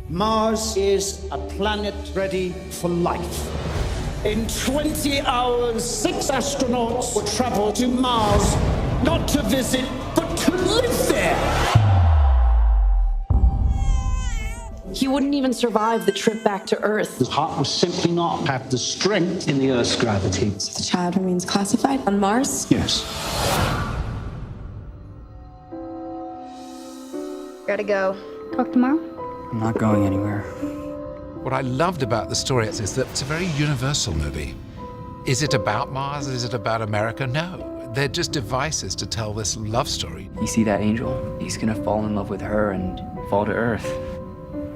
Mars is a planet ready for life. In 20 hours, 6 astronauts will travel to Mars, not to visit, but to live there. He wouldn't even survive the trip back to Earth. His heart will simply not have the strength in the Earth's gravity. The child remains classified on Mars? Yes. Gotta go. Talk tomorrow? I'm not going anywhere. What I loved about the story is that it's a very universal movie. Is it about Mars? Is it about America? No. They're just devices to tell this love story. You see that angel? He's gonna fall in love with her and fall to Earth.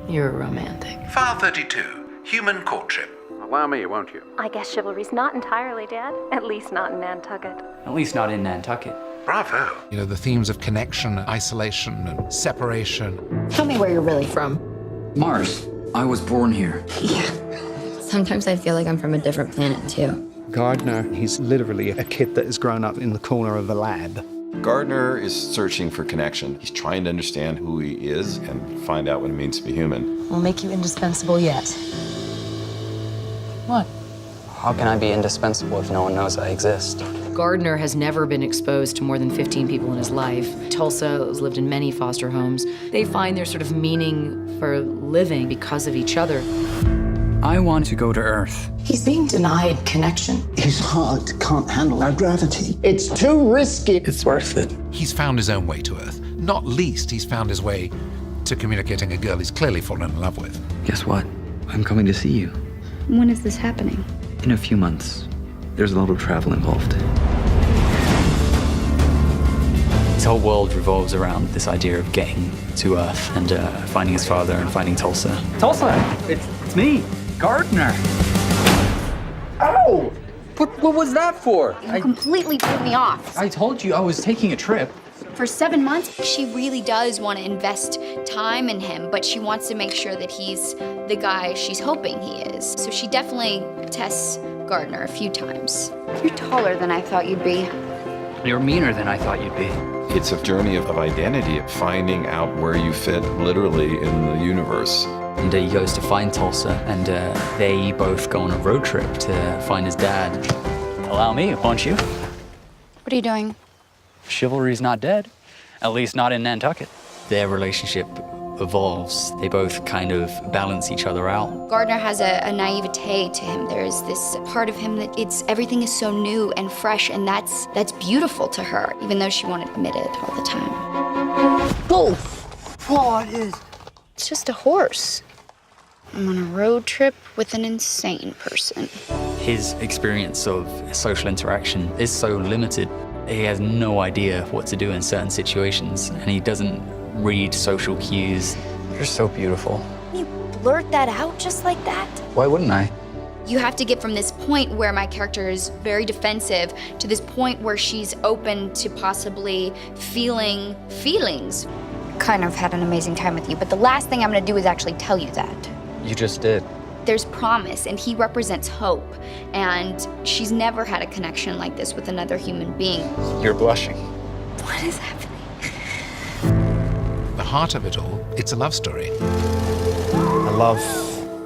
You're a romantic. File 32, Human Courtship. Allow me, won't you? I guess chivalry's not entirely dead. At least not in Nantucket. At least not in Nantucket. Bravo. You know, the themes of connection, isolation, and separation. Tell me where you're really from. Mars. I was born here. Yeah. Sometimes I feel like I'm from a different planet, too. Gardner, he's literally a kid that has grown up in the corner of a lab. Gardner is searching for connection. He's trying to understand who he is and find out what it means to be human. We'll make you indispensable yet. What? How can I be indispensable if no one knows I exist? Gardner has never been exposed to more than 15 people in his life. Tulsa has lived in many foster homes. They find their sort of meaning for living because of each other. I want to go to Earth. He's being denied connection. His heart can't handle our gravity. It's too risky. It's worth it. He's found his own way to Earth. Not least, he's found his way to communicating a girl he's clearly fallen in love with. Guess what? I'm coming to see you. When is this happening? In a few months. There's a lot of travel involved. His whole world revolves around this idea of getting to Earth and finding his father and finding Tulsa. Tulsa! It's me, Gardner. Ow! What was that for? You completely threw me off. I told you I was taking a trip. For 7 months, she really does want to invest time in him, but she wants to make sure that he's the guy she's hoping he is. So she definitely tests Gardner a few times. You're taller than I thought you'd be. You're meaner than I thought you'd be. It's a journey of identity, finding out where you fit literally in the universe. And he goes to find Tulsa, and they both go on a road trip to find his dad. Allow me, won't you? What are you doing? Chivalry's not dead, at least not in Nantucket. Their relationship evolves. They both kind of balance each other out. Gardner has a naivete to him. There's this part of him that everything is so new and fresh, and that's beautiful to her, even though she won't admit it all the time. Go! Oh, it is. It's just a horse. I'm on a road trip with an insane person. His experience of social interaction is so limited. He has no idea what to do in certain situations, and he doesn't read social cues. You're so beautiful. You blurt that out just like that? Why wouldn't I? You have to get from this point where my character is very defensive to this point where she's open to possibly feeling feelings. Kind of had an amazing time with you, but the last thing I'm gonna do is actually tell you that. You just did. There's promise, and he represents hope, and she's never had a connection like this with another human being. You're blushing. What is happening? The heart of it all, it's a love story. I love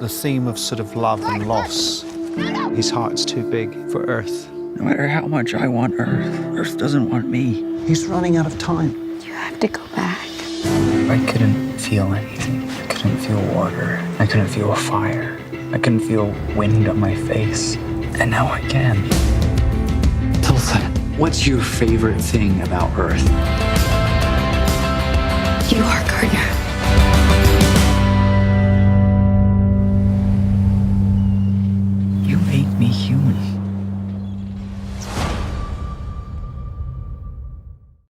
the theme of sort of love and loss. His heart's too big for Earth. No matter how much I want Earth, Earth doesn't want me. He's running out of time. You have to go back. I couldn't feel anything. I couldn't feel water. I couldn't feel a fire. I couldn't feel wind on my face. And now I can. Tulsa, what's your favorite thing about Earth? You are Gardner.